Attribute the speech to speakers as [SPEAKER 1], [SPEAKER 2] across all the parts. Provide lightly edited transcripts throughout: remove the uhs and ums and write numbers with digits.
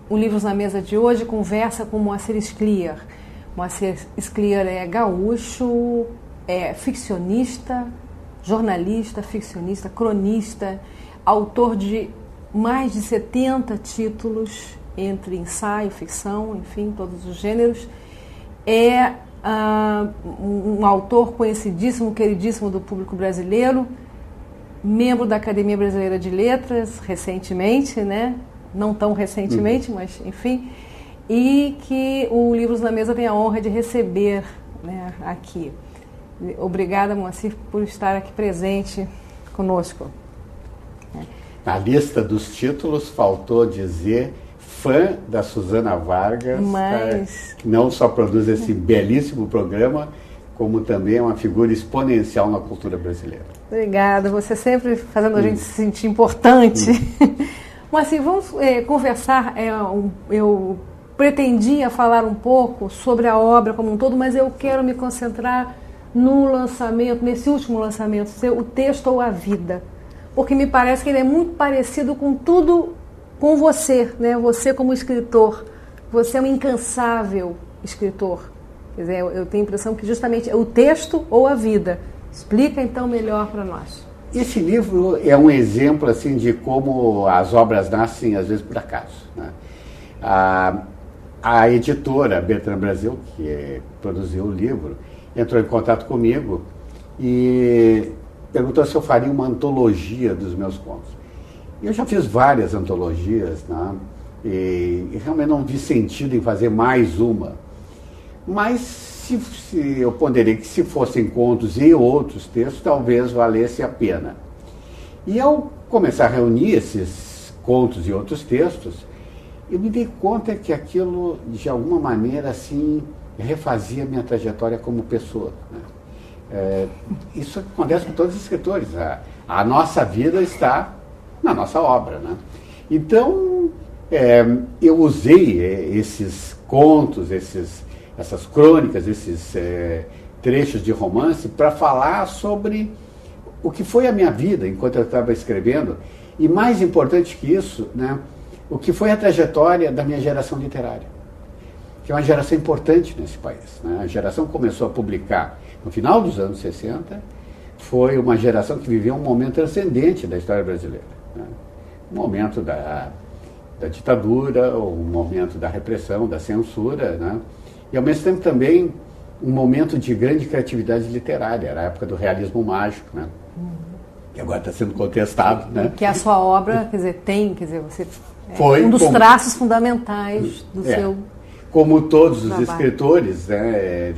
[SPEAKER 1] o Livros na Mesa de hoje conversa com Moacir Scliar. Moacir Scliar é gaúcho, é ficcionista, jornalista, ficcionista, cronista, autor de mais de 70 títulos, entre ensaio, ficção, enfim, todos os gêneros. É um autor conhecidíssimo, queridíssimo do público brasileiro, membro da Academia Brasileira de Letras, recentemente, né? Não tão recentemente, mas enfim, e que o Livros na Mesa tem a honra de receber, né, aqui. Obrigada, Moacir, por estar aqui presente conosco.
[SPEAKER 2] Na lista dos títulos, faltou dizer fã da Susana Vargas,
[SPEAKER 1] mas...
[SPEAKER 2] que não só produz esse belíssimo programa, como também é uma figura exponencial na cultura brasileira.
[SPEAKER 1] Obrigada, você sempre fazendo a gente se sentir importante. Moacir, vamos conversar. Eu pretendia falar um pouco sobre a obra como um todo, mas eu quero me concentrar no lançamento, nesse último lançamento, o Texto ou a Vida, porque me parece que ele é muito parecido com tudo, com você, né? Você como escritor, você é um incansável escritor. Quer dizer, eu tenho a impressão que justamente é o texto ou a vida. Explica então melhor para nós.
[SPEAKER 2] Esse livro é um exemplo assim de como as obras nascem às vezes por acaso, né? A editora Bertrand Brasil, que produziu o livro, entrou em contato comigo e perguntou se eu faria uma antologia dos meus contos. Eu já fiz várias antologias, né? E realmente não vi sentido em fazer mais uma. Mas eu ponderei que se fossem contos e outros textos, talvez valesse a pena. E ao começar a reunir esses contos e outros textos, eu me dei conta que aquilo, de alguma maneira, assim, refazia minha trajetória como pessoa, né? Isso acontece com todos os escritores. A nossa vida está na nossa obra, né? Então, eu usei esses contos, essas crônicas, esses trechos de romance para falar sobre o que foi a minha vida enquanto eu estava escrevendo e, mais importante que isso, né, o que foi a trajetória da minha geração literária, que é uma geração importante nesse país, né? A geração que começou a publicar no final dos anos 60 foi uma geração que viveu um momento transcendente da história brasileira, né? Um momento da ditadura, um momento da repressão, da censura, né? E ao mesmo tempo também um momento de grande criatividade literária, era a época do realismo mágico, né? Que agora está sendo contestado, né?
[SPEAKER 1] Que a sua obra, você foi um dos traços fundamentais do seu...
[SPEAKER 2] Como todos os
[SPEAKER 1] trabalho.
[SPEAKER 2] Escritores, né,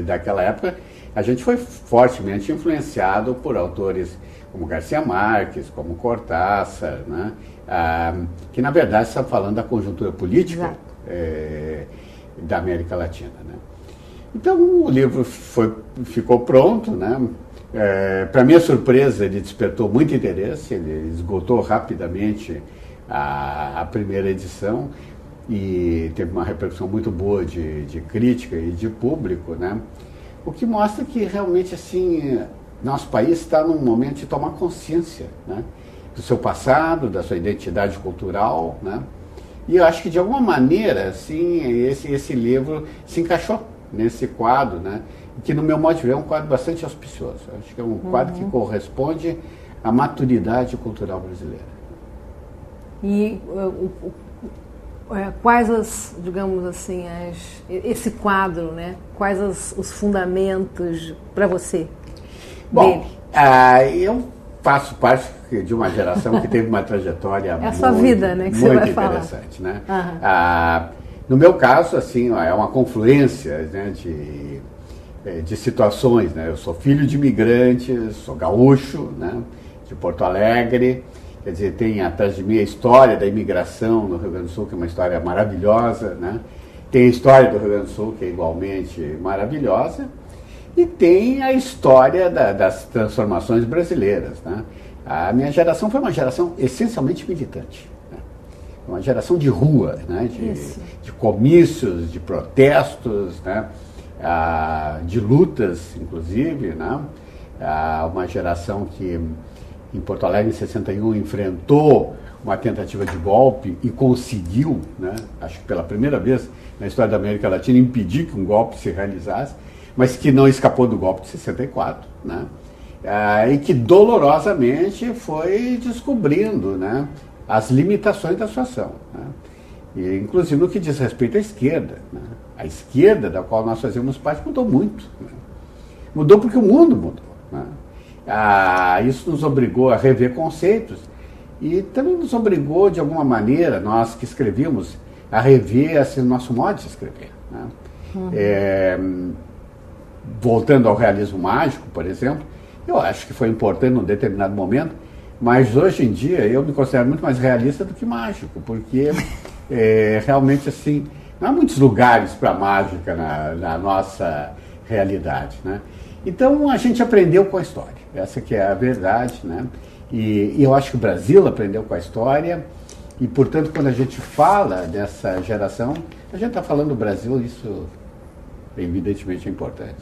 [SPEAKER 2] daquela época, a gente foi fortemente influenciado por autores como Garcia Marques, como Cortázar, né? Que na verdade estão falando da conjuntura política da América Latina, né? Então o livro ficou pronto, né? Para minha surpresa, ele despertou muito interesse, ele esgotou rapidamente a primeira edição e teve uma repercussão muito boa de crítica e de público, né? O que mostra que realmente assim nosso país está num momento de tomar consciência, né, do seu passado, da sua identidade cultural, né? E eu acho que de alguma maneira assim esse livro se encaixou nesse quadro, né? Que no meu modo de ver é um quadro bastante auspicioso. Eu acho que é um quadro que corresponde à maturidade cultural brasileira.
[SPEAKER 1] E quais digamos assim, esse quadro, né? Quais os fundamentos para você?
[SPEAKER 2] Bom, eu faço parte de uma geração que teve uma trajetória
[SPEAKER 1] a sua vida, né, que
[SPEAKER 2] muito
[SPEAKER 1] você vai
[SPEAKER 2] interessante, né? No meu caso, assim, é uma confluência, né, de situações, né? Eu sou filho de imigrantes, sou gaúcho, né, de Porto Alegre. Quer dizer, tem atrás de mim a história da imigração no Rio Grande do Sul, que é uma história maravilhosa, né? Tem a história do Rio Grande do Sul, que é igualmente maravilhosa, e tem a história das transformações brasileiras, né? A minha geração foi uma geração essencialmente militante, né? Uma geração de rua, né? De comícios, de protestos, né? De lutas, inclusive, né? Uma geração que em Porto Alegre, em 61, enfrentou uma tentativa de golpe e conseguiu, né, acho que pela primeira vez na história da América Latina, impedir que um golpe se realizasse, mas que não escapou do golpe de 64, né, e que dolorosamente foi descobrindo, né, as limitações da sua ação, né, e, inclusive no que diz respeito à esquerda. Né, a esquerda, da qual nós fazemos parte, mudou muito. Né, mudou porque o mundo mudou. Né, isso nos obrigou a rever conceitos e também nos obrigou, de alguma maneira, nós que escrevíamos, a rever assim, o nosso modo de escrever. Né? Voltando ao realismo mágico, por exemplo, eu acho que foi importante num determinado momento, mas hoje em dia eu me considero muito mais realista do que mágico, porque realmente assim, não há muitos lugares para mágica na nossa realidade. Né? Então a gente aprendeu com a história, essa que é a verdade, né? E eu acho que o Brasil aprendeu com a história e, portanto, quando a gente fala dessa geração, a gente está falando do Brasil, isso evidentemente é importante.